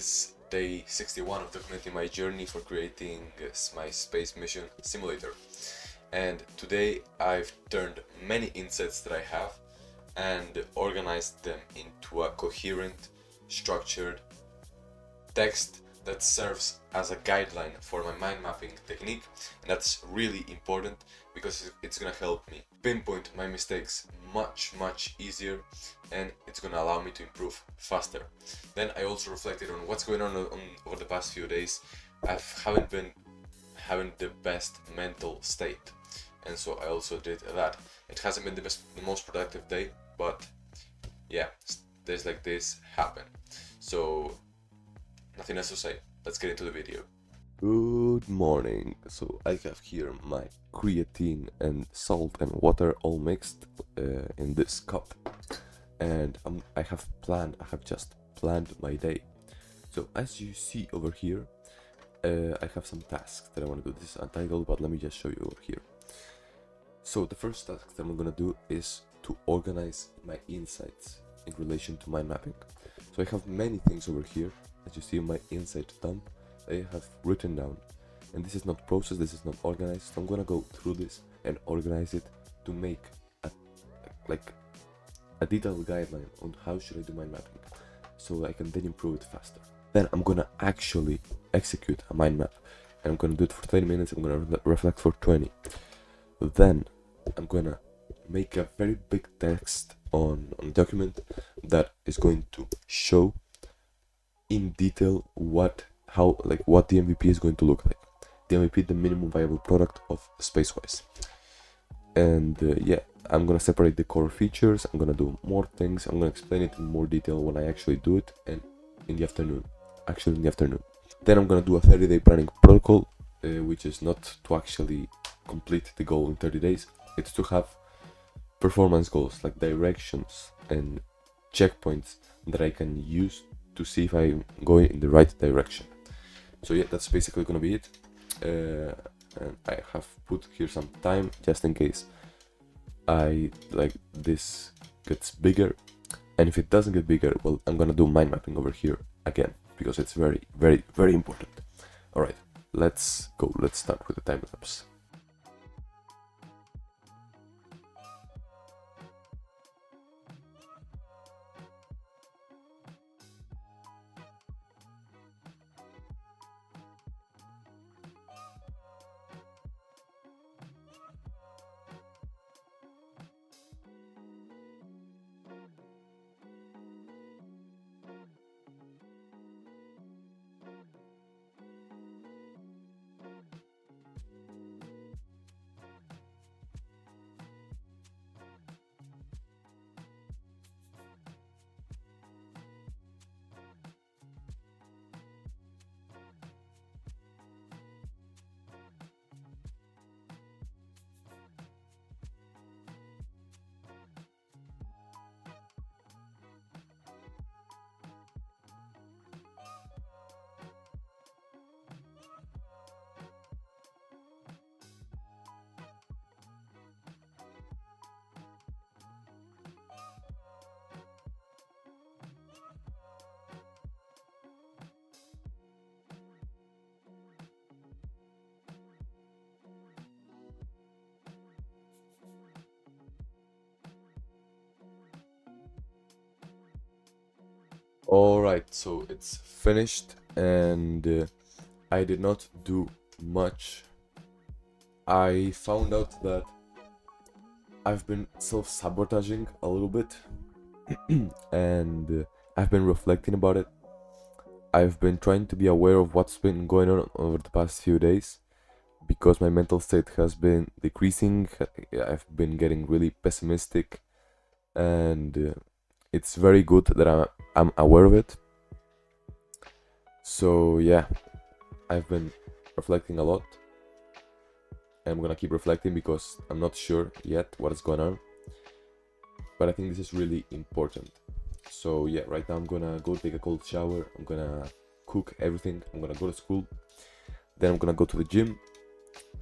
is day 61 of documenting my journey for creating my space mission simulator. And today I've turned many insights that I have and organized them into a coherent, structured text that serves as a guideline for my mind mapping technique, and that's really important because it's gonna help me pinpoint my mistakes much easier, and it's gonna allow me to improve faster. Then I also reflected on what's going on over the past few days. I haven't been having the best mental state, and so I also did that. It hasn't been the most productive day, but yeah, days like this happen. So nothing else to say. Let's get into the video. Good morning. So I have here my creatine and salt and water all mixed in this cup, and I have just planned my day. So as you see over here, I have some tasks that I want to do. This is untitled, but let me just show you over here. So the first task that I'm gonna do is to organize my insights in relation to mind mapping. So I have many things over here. As you see, my insight dump, I have written down, and this is not processed, this is not organized. So I'm gonna go through this and organize it to make a detailed guideline on how should I do mind mapping, so I can then improve it faster. Then I'm gonna actually execute a mind map, and I'm gonna do it for 20 minutes. I'm gonna reflect for 20. Then I'm gonna make a very big text on a document that is going to show in detail what the MVP is going to look like. The MVP, the minimum viable product of SpaceWise. And yeah, I'm gonna separate the core features. I'm gonna do more things. I'm gonna explain it in more detail when I actually do it, and in the afternoon. Then I'm gonna do a 30-day planning protocol, which is not to actually complete the goal in 30 days. It's to have performance goals, like directions and checkpoints that I can use to see if I'm going in the right direction. So yeah, that's basically gonna be it. And I have put here some time just in case this gets bigger, and if it doesn't get bigger, well, I'm gonna do mind mapping over here again because it's very important. All right, let's go. Let's start with the time lapse. Alright, so it's finished, and I did not do much. I found out that I've been self-sabotaging a little bit, and I've been reflecting about it. I've been trying to be aware of what's been going on over the past few days, because my mental state has been decreasing. I've been getting really pessimistic, and it's very good that I'm aware of it. So yeah, I've been reflecting a lot. I'm gonna keep reflecting because I'm not sure yet what is going on, but I think this is really important. So yeah, right now I'm gonna go take a cold shower. I'm gonna cook everything. I'm gonna go to school. Then I'm gonna go to the gym,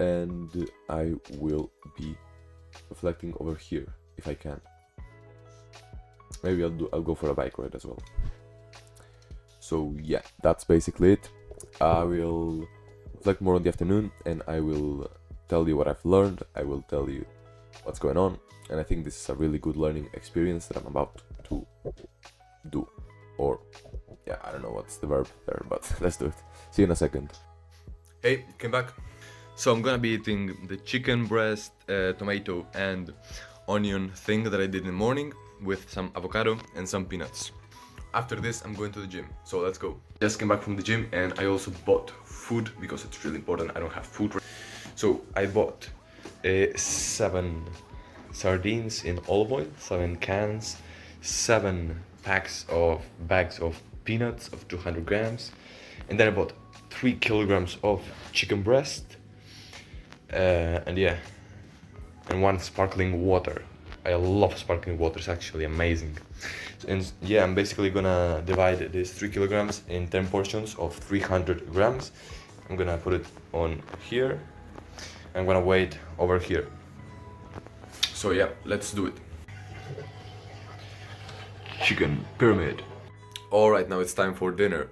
and I will be reflecting over here if I can. Maybe I'll go for a bike ride as well. So yeah, that's basically it. I will reflect more on the afternoon, and I will tell you what I've learned. I will tell you what's going on, and I think this is a really good learning experience that I'm about to do. Or yeah, I don't know what's the verb there, but let's do it. See you in a second. Hey, came back. So I'm gonna be eating the chicken breast, tomato and onion thing that I did in the morning with some avocado and some peanuts. After this, I'm going to the gym, so let's go. Just came back from the gym and I also bought food because it's really important. I don't have food. So I bought 7 sardines in olive oil, 7 cans, 7 bags of peanuts of 200 grams, and then I bought 3 kilograms of chicken breast, and yeah, and 1 sparkling water. I love sparkling water, it's actually amazing. And yeah, I'm basically gonna divide these 3 kilograms in 10 portions of 300 grams. I'm gonna put it on here. I'm gonna weigh it over here. So yeah, let's do it. Chicken pyramid. Alright, now it's time for dinner.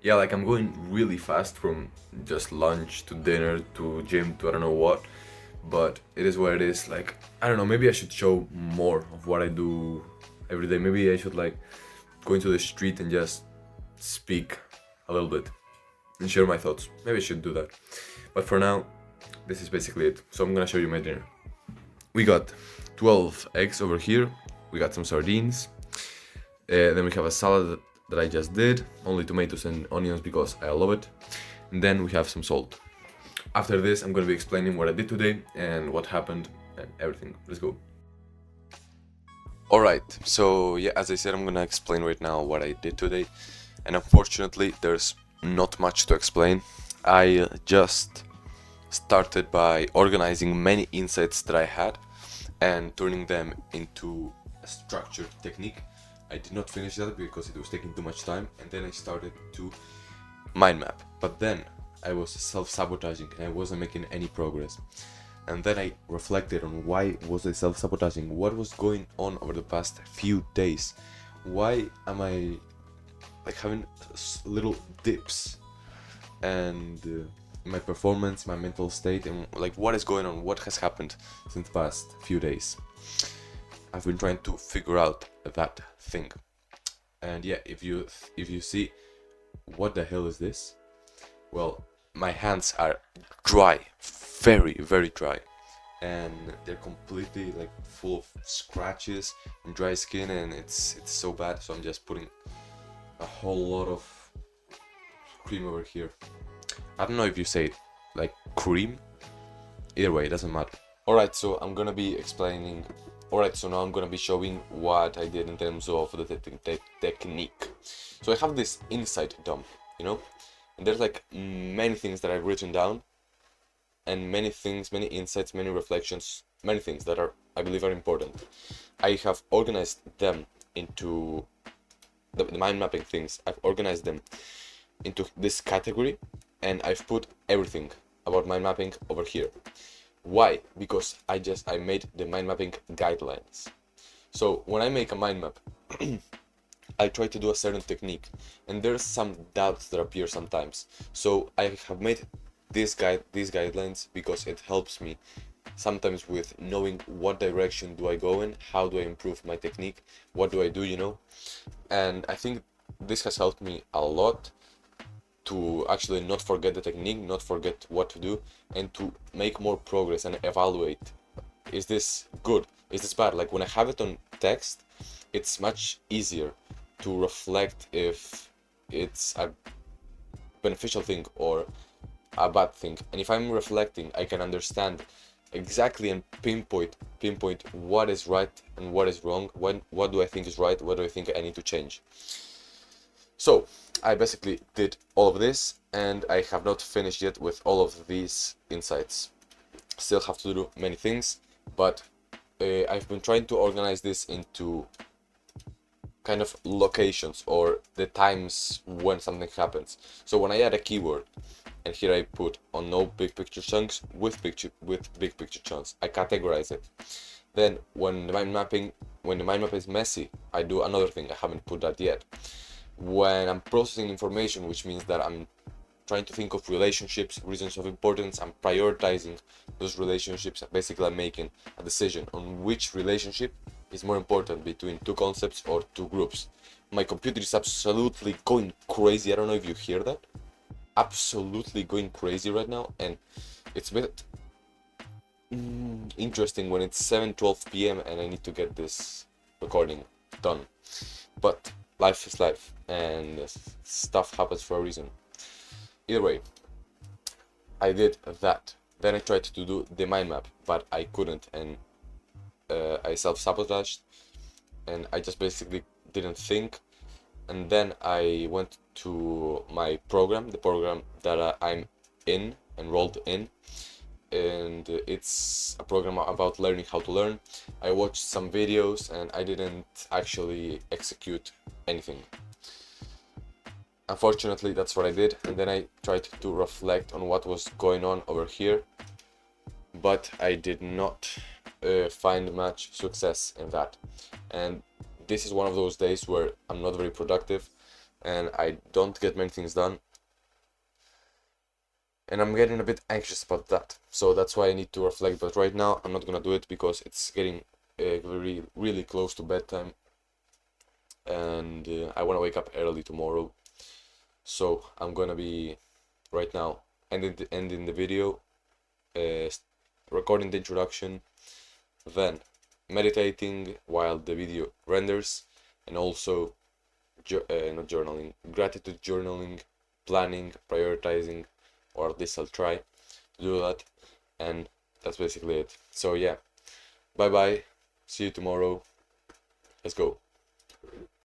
Yeah, like I'm going really fast from just lunch to dinner to gym to I don't know what. But it is what it is. Like, I don't know, maybe I should show more of what I do every day. Maybe I should like go into the street and just speak a little bit and share my thoughts. Maybe I should do that. But for now, this is basically it. So I'm gonna show you my dinner. We got 12 eggs over here. We got some sardines. Then we have a salad that I just did. Only tomatoes and onions because I love it. And then we have some salt. After this, I'm going to be explaining what I did today and what happened and everything. Let's go. Alright, so yeah, as I said, I'm going to explain right now what I did today. And unfortunately, there's not much to explain. I just started by organizing many insights that I had and turning them into a structured technique. I did not finish that because it was taking too much time, and then I started to mind map. But then I was self-sabotaging and I wasn't making any progress. And then I reflected on why was I self-sabotaging, what was going on over the past few days, why am I like having little dips and my performance, my mental state, and like what is going on, what has happened since the past few days. I've been trying to figure out that thing. And yeah, if you see, what the hell is this? Well, my hands are dry, very, very dry. And they're completely like full of scratches and dry skin, and it's so bad. So I'm just putting a whole lot of cream over here. I don't know if you say it like cream. Either way, it doesn't matter. Alright, so I'm gonna be explaining. Alright, so now I'm gonna be showing what I did in terms of the technique. So I have this insight dump, you know? And there's like many things that I've written down, and many things, many insights, many reflections, many things that I believe are important. I have organized them into the mind mapping things. I've organized them into this category, and I've put everything about mind mapping over here. Why? Because I made the mind mapping guidelines. So when I make a mind map, I try to do a certain technique, and there's some doubts that appear sometimes. So I have made these guidelines because it helps me sometimes with knowing what direction do I go in, how do I improve my technique, what do I do, you know? And I think this has helped me a lot to actually not forget the technique, not forget what to do, and to make more progress and evaluate, is this good, is this bad? Like when I have it on text, it's much easier to reflect if it's a beneficial thing or a bad thing. And if I'm reflecting, I can understand exactly and pinpoint what is right and what is wrong, what do I think is right, what do I think I need to change. So I basically did all of this, and I have not finished yet with all of these insights. Still have to do many things, but I've been trying to organize this into kind of locations or the times when something happens. So when I add a keyword, and here I put on no big picture chunks with big picture chunks, I categorize it. Then when the mind map is messy, I do another thing. I haven't put that yet. when I'm processing information, which means that I'm trying to think of relationships, reasons of importance, I'm prioritizing those relationships, and basically I'm making a decision on which relationship is more important between two concepts or two groups. My computer is absolutely going crazy. I don't know if you hear that. Absolutely going crazy right now, and it's a bit interesting when it's 7:12 p.m. and I need to get this recording done. But life is life, and stuff happens for a reason. Either way, I did that. Then I tried to do the mind map, but I couldn't, and I self-sabotaged, and I just basically didn't think. And then I went to my program, the program that I'm enrolled in, and it's a program about learning how to learn. I watched some videos and I didn't actually execute anything. Unfortunately, that's what I did, and then I tried to reflect on what was going on over here, but I did not find much success in that. And this is one of those days where I'm not very productive and I don't get many things done, and I'm getting a bit anxious about that. So that's why I need to reflect, but right now I'm not gonna do it because it's getting really close to bedtime, and I want to wake up early tomorrow. So I'm gonna be right now ending the video, recording the introduction, then meditating while the video renders, and also not journaling, gratitude journaling, planning, prioritizing, or at least I'll try to do that, and that's basically it. So yeah, bye bye, see you tomorrow, let's go.